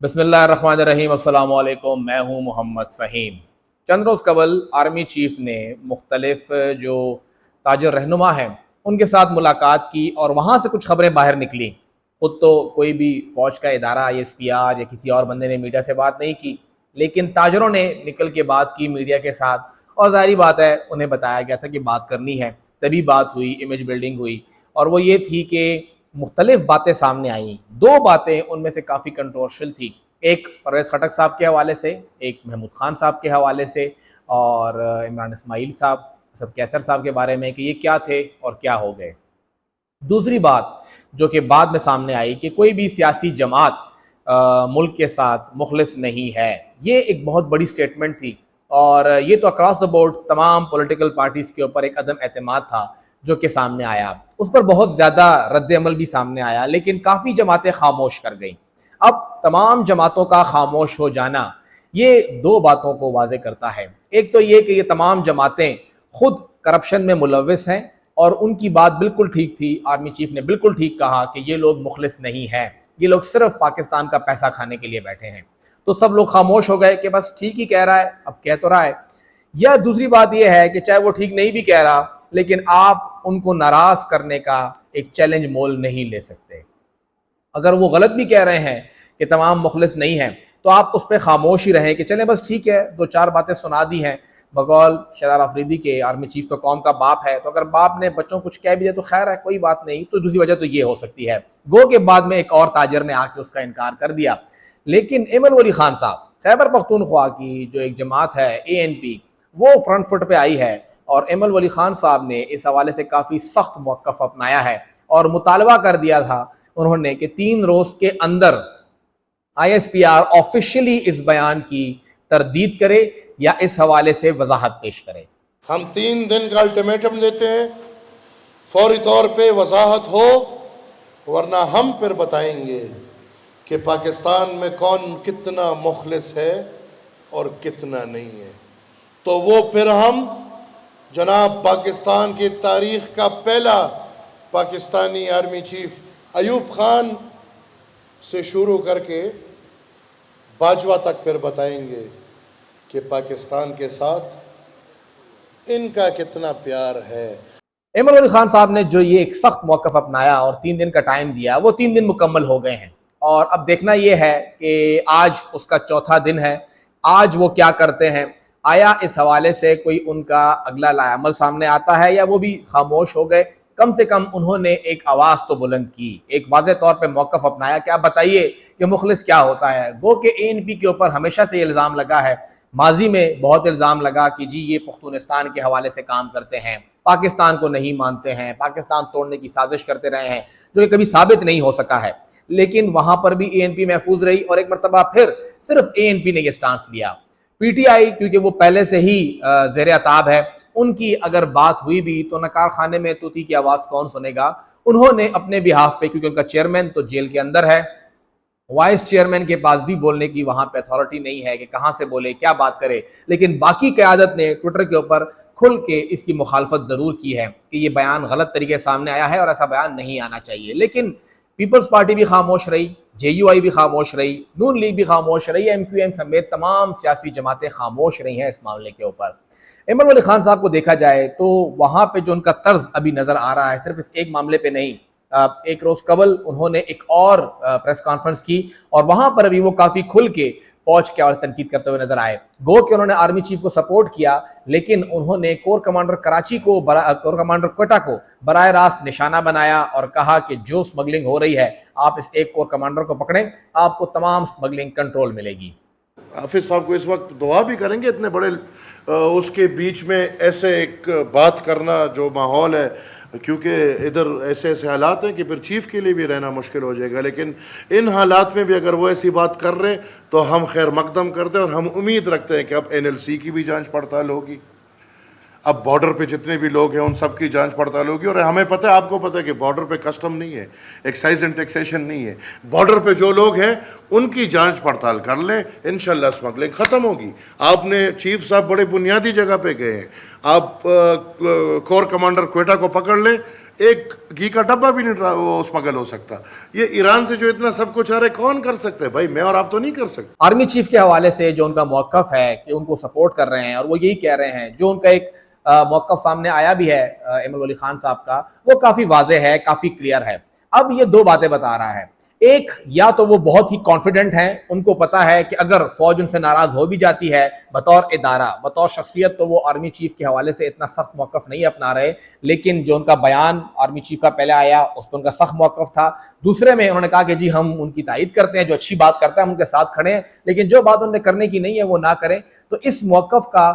بسم اللہ الرحمن الرحیم، السلام علیکم۔ میں ہوں محمد فہیم۔ چند روز قبل آرمی چیف نے مختلف جو تاجر رہنما ہیں ان کے ساتھ ملاقات کی اور وہاں سے کچھ خبریں باہر نکلیں۔ خود تو کوئی بھی فوج کا ادارہ ISPR یا کسی اور بندے نے میڈیا سے بات نہیں کی، لیکن تاجروں نے نکل کے بات کی میڈیا کے ساتھ، اور ظاہری بات ہے انہیں بتایا گیا تھا کہ بات کرنی ہے، تبھی بات ہوئی، امیج بلڈنگ ہوئی۔ اور وہ یہ تھی کہ مختلف باتیں سامنے آئیں۔ دو باتیں ان میں سے کافی کنٹروورشل تھی، ایک پرویز خٹک صاحب کے حوالے سے، ایک محمود خان صاحب کے حوالے سے، اور عمران اسماعیل صاحب، اسد کیسر صاحب کے بارے میں کہ یہ کیا تھے اور کیا ہو گئے۔ دوسری بات جو کہ بعد میں سامنے آئی کہ کوئی بھی سیاسی جماعت ملک کے ساتھ مخلص نہیں ہے، یہ ایک بہت بڑی سٹیٹمنٹ تھی، اور یہ تو اکراس دا بورڈ تمام پولیٹیکل پارٹیز کے اوپر ایک عدم اعتماد تھا جو کہ سامنے آیا۔ اس پر بہت زیادہ رد عمل بھی سامنے آیا، لیکن کافی جماعتیں خاموش کر گئیں۔ اب تمام جماعتوں کا خاموش ہو جانا یہ دو باتوں کو واضح کرتا ہے۔ ایک تو یہ کہ یہ تمام جماعتیں خود کرپشن میں ملوث ہیں، اور ان کی بات بالکل ٹھیک تھی، آرمی چیف نے بالکل ٹھیک کہا کہ یہ لوگ مخلص نہیں ہیں، یہ لوگ صرف پاکستان کا پیسہ کھانے کے لیے بیٹھے ہیں۔ تو سب لوگ خاموش ہو گئے کہ بس ٹھیک ہی کہہ رہا ہے، اب کہہ تو رہا ہے۔ یا دوسری بات یہ ہے کہ چاہے وہ ٹھیک نہیں بھی کہہ رہا، لیکن آپ ان کو ناراض کرنے کا ایک چیلنج مول نہیں لے سکتے۔ اگر وہ غلط بھی کہہ رہے ہیں کہ تمام مخلص نہیں ہیں، تو آپ اس پہ خاموش ہی رہیں کہ چلیں بس ٹھیک ہے، دو چار باتیں سنا دی ہیں۔ بقول شہزاد آفریدی کے آرمی چیف تو قوم کا باپ ہے، تو اگر باپ نے بچوں کچھ کہہ بھی دیا تو خیر ہے، کوئی بات نہیں۔ تو دوسری وجہ تو یہ ہو سکتی ہے، گو کہ بعد میں ایک اور تاجر نے آ کے اس کا انکار کر دیا۔ لیکن ایمن ولی خان صاحب، خیبر پختونخوا کی جو ایک جماعت ہے ANP، وہ فرنٹ فٹ پہ آئی ہے، اور ایمن ولی خان صاحب نے اس حوالے سے کافی سخت موقف اپنایا ہے، اور مطالبہ کر دیا تھا انہوں نے کہ 3 روز کے اندر ISPR آفیشلی اس بیان کی تردید کرے یا اس حوالے سے وضاحت پیش کرے۔ ہم 3 دن کا الٹیمیٹم دیتے ہیں، فوری طور پہ وضاحت ہو، ورنہ ہم پھر بتائیں گے کہ پاکستان میں کون کتنا مخلص ہے اور کتنا نہیں ہے۔ تو وہ پھر ہم جناب پاکستان کی تاریخ کا پہلا پاکستانی آرمی چیف ایوب خان سے شروع کر کے باجوہ تک پھر بتائیں گے کہ پاکستان کے ساتھ ان کا کتنا پیار ہے۔ ایمن ولی خان صاحب نے جو یہ ایک سخت موقف اپنایا اور 3 دن کا ٹائم دیا، وہ 3 دن مکمل ہو گئے ہیں، اور اب دیکھنا یہ ہے کہ آج اس کا چوتھا دن ہے، آج وہ کیا کرتے ہیں۔ آیا اس حوالے سے کوئی ان کا اگلا لائے عمل سامنے آتا ہے، یا وہ بھی خاموش ہو گئے؟ کم سے کم انہوں نے ایک آواز تو بلند کی، ایک واضح طور پہ موقف اپنایا کہ آپ بتائیے کہ مخلص کیا ہوتا ہے۔ گو کہ ANP کے اوپر ہمیشہ سے یہ الزام لگا ہے، ماضی میں بہت الزام لگا کہ جی یہ پختونستان کے حوالے سے کام کرتے ہیں، پاکستان کو نہیں مانتے ہیں، پاکستان توڑنے کی سازش کرتے رہے ہیں، جو کہ کبھی ثابت نہیں ہو سکا ہے۔ لیکن وہاں پر بھی ANP محفوظ رہی، اور ایک مرتبہ پھر صرف ANP نے یہ سٹانس لیا۔ PTI کیونکہ وہ پہلے سے ہی زیر عتاب ہے، ان کی اگر بات ہوئی بھی تو نکار خانے میں طوطی کی آواز کون سنے گا۔ انہوں نے اپنے بہاف پہ، کیونکہ ان کا چیئرمین تو جیل کے اندر ہے، وائس چیئرمین کے پاس بھی بولنے کی وہاں پہ اتھارٹی نہیں ہے کہ کہاں سے بولے، کیا بات کرے، لیکن باقی قیادت نے ٹویٹر کے اوپر کھل کے اس کی مخالفت ضرور کی ہے کہ یہ بیان غلط طریقے سامنے آیا ہے اور ایسا بیان نہیں آنا چاہیے۔ لیکن پیپلز پارٹی بھی خاموش رہی، JUI بھی خاموش رہی، نون لیگ بھی خاموش رہی، MQM سمیت تمام سیاسی جماعتیں خاموش رہی ہیں اس معاملے کے اوپر۔ ایمن ولی خان صاحب کو دیکھا جائے تو وہاں پہ جو ان کا طرز ابھی نظر آ رہا ہے، صرف اس ایک معاملے پہ نہیں، ایک روز قبل انہوں نے ایک اور پریس کانفرنس کی، اور وہاں پر بھی وہ کافی کھل کے فوج کے حوالے سے تنقید کرتے ہوئے نظر آئے۔ گو کہ انہوں نے آرمی چیف کو سپورٹ کیا، لیکن انہوں نے کور کمانڈر کراچی کو، کور کمانڈر کوئٹہ کو براہ راست نشانہ بنایا اور کہا کہ جو سمگلنگ ہو رہی ہے، آپ اس ایک کور کمانڈر کو پکڑیں، آپ کو تمام سمگلنگ کنٹرول ملے گی۔ حافظ صاحب کو اس وقت دعا بھی کریں گے، اتنے بڑے اس کے بیچ میں ایسے ایک بات کرنا جو ماحول ہے، کیونکہ ادھر ایسے ایسے حالات ہیں کہ پھر چیف کے لیے بھی رہنا مشکل ہو جائے گا، لیکن ان حالات میں بھی اگر وہ ایسی بات کر رہے تو ہم خیر مقدم کرتے ہیں، اور ہم امید رکھتے ہیں کہ اب NLC کی بھی جانچ پڑتال ہوگی، اب بارڈر پہ جتنے بھی لوگ ہیں ان سب کی جانچ پڑتال ہوگی، اور ہمیں پتہ ہے، آپ کو پتہ ہے کہ بارڈر پہ کسٹم نہیں ہے، ایکسائز اینڈ ٹیکسیشن نہیں ہے، بارڈر پہ جو لوگ ہیں ان کی جانچ پڑتال کر لیں، انشاءاللہ اسمگلنگ ختم ہوگی۔ آپ نے چیف صاحب بڑے بنیادی جگہ پہ گئے ہیں، آپ کور کمانڈر کوئٹہ کو پکڑ لیں، ایک گھی کا ڈبہ بھی نہیں وہ اسمگل ہو سکتا. یہ ایران سے جو اتنا سب کچھ آ رہا ہے کون کر سکتے ہیں بھائی؟ میں اور آپ تو نہیں کر سکتے. آرمی چیف کے حوالے سے جو ان کا موقف ہے کہ ان کو سپورٹ کر رہے ہیں اور وہ یہی کہہ رہے ہیں، جو ان کا ایک موقف سامنے آیا بھی ہے ایمل ولی خان صاحب کا، وہ کافی واضح ہے، کافی کلیئر ہے. اب یہ دو باتیں بتا رہا ہے. ایک، یا تو وہ بہت ہی کانفیڈنٹ ہیں، ان کو پتا ہے کہ اگر فوج ان سے ناراض ہو بھی جاتی ہے بطور ادارہ، بطور شخصیت، تو وہ آرمی چیف کے حوالے سے اتنا سخت موقف نہیں اپنا رہے. لیکن جو ان کا بیان آرمی چیف کا پہلے آیا اس پہ ان کا سخت موقف تھا. دوسرے میں انہوں نے کہا کہ جی ہم ان کی تائید کرتے ہیں، جو اچھی بات کرتا ہے ہم ان کے ساتھ کھڑے ہیں، لیکن جو بات انہوں نے کرنے کی نہیں ہے وہ نہ کریں. تو اس موقف کا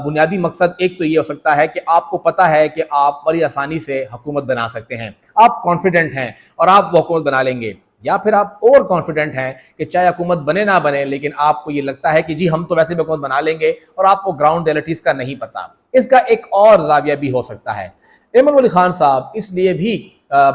بنیادی مقصد ایک تو یہ ہو سکتا ہے کہ آپ کو پتا ہے کہ آپ بڑی آسانی سے حکومت بنا سکتے ہیں، آپ کانفیڈنٹ ہیں اور آپ وہ حکومت بنا لیں گے. یا پھر آپ اور کانفیڈنٹ ہیں کہ چاہے حکومت بنے نہ بنے لیکن آپ کو یہ لگتا ہے کہ جی ہم تو ویسے بھی حکومت بنا لیں گے اور آپ کو گراؤنڈ ریئلٹیز کا نہیں پتا. اس کا ایک اور زاویہ بھی ہو سکتا ہے. ایمن ولی خان صاحب اس لیے بھی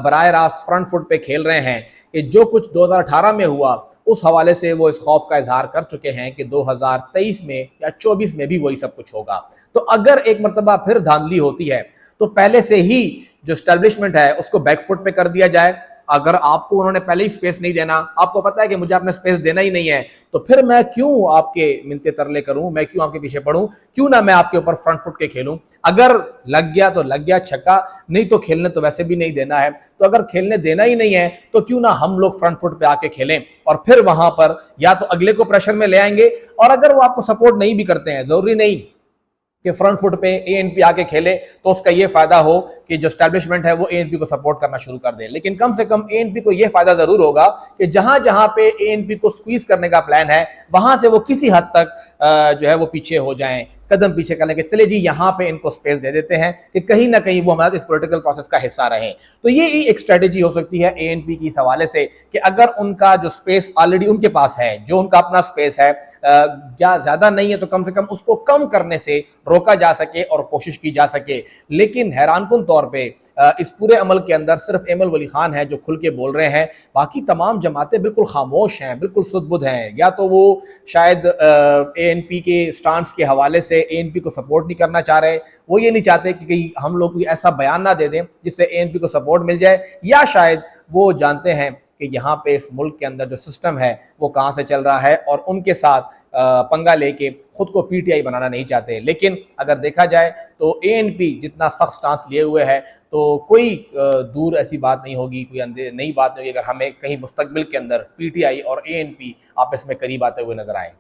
براہ راست فرنٹ فٹ پہ کھیل رہے ہیں کہ جو کچھ 2018 میں ہوا اس حوالے سے وہ اس خوف کا اظہار کر چکے ہیں کہ 2023 میں یا 24 میں بھی وہی سب کچھ ہوگا. تو اگر ایک مرتبہ پھر دھاندلی ہوتی ہے تو پہلے سے ہی جو اسٹیبلشمنٹ ہے اس کو بیک فٹ پہ کر دیا جائے. اگر آپ کو انہوں نے پہلے ہی سپیس نہیں دینا، آپ کو پتا ہے کہ مجھے آپ نے سپیس دینا ہی نہیں ہے، تو پھر میں کیوں آپ کے منتے ترلے کروں، میں کیوں آپ کے پیچھے پڑھوں، کیوں نہ میں آپ کے اوپر فرنٹ فٹ کے کھیلوں. اگر لگ گیا تو لگ گیا چھکا، نہیں تو کھیلنے تو ویسے بھی نہیں دینا ہے. تو اگر کھیلنے دینا ہی نہیں ہے تو کیوں نہ ہم لوگ فرنٹ فٹ پہ آ کے کھیلیں اور پھر وہاں پر یا تو اگلے کو پریشر میں لے آئیں گے، اور اگر وہ آپ کو سپورٹ نہیں بھی کرتے ہیں، ضروری نہیں کہ فرنٹ فٹ پہ اے این پی آ کے کھیلے تو اس کا یہ فائدہ ہو کہ جو اسٹیبلشمنٹ ہے وہ اے این پی کو سپورٹ کرنا شروع کر دے. لیکن کم سے کم اے این پی کو یہ فائدہ ضرور ہوگا کہ جہاں جہاں پہ اے این پی کو سکویز کرنے کا پلان ہے وہاں سے وہ کسی حد تک جو ہے وہ پیچھے ہو جائیں، قدم پیچھے کر لیں کہ چلے جی یہاں پہ ان کو سپیس دے دیتے ہیں کہ کہیں نہ کہیں وہ ہمارے اس پولیٹیکل پروسیس کا حصہ رہیں. تو یہ ایک اسٹریٹجی ہو سکتی ہے اے این پی کی اس حوالے سے کہ اگر ان کا جو سپیس آلریڈی ان کے پاس ہے، جو ان کا اپنا سپیس ہے زیادہ نہیں ہے، تو کم سے کم اس کو کم کرنے سے روکا جا سکے اور کوشش کی جا سکے. لیکن حیران کن طور پہ اس پورے عمل کے اندر صرف ایمل ولی خان ہے جو کھل کے بول رہے ہیں، باقی تمام جماعتیں بالکل خاموش ہیں، بالکل سدھ بدھ ہیں. یا تو وہ شاید اے این پی کے سٹانس کے حوالے سے اے این پی کو سپورٹ نہیں کرنا چاہ رہے، وہ یہ نہیں چاہتے کہ کہیں ہم لوگ کوئی ایسا بیان نہ دے دیں جس سے اے این پی کو سپورٹ مل جائے، یا شاید وہ جانتے ہیں کہ یہاں پہ اس ملک کے اندر جو سسٹم ہے وہ کہاں سے چل رہا ہے اور ان کے ساتھ پنگا لے کے خود کو پی ٹی آئی بنانا نہیں چاہتے. لیکن اگر دیکھا جائے تو اے این پی جتنا سخت سٹانس لیے ہوئے ہے تو کوئی دور ایسی بات نہیں ہوگی، کوئی نئی بات نہیں ہوگی اگر ہمیں کہیں مستقبل کے اندر پی ٹی آئی اور اے این پی آپس میں قریب آتے ہوئے نظر آئے.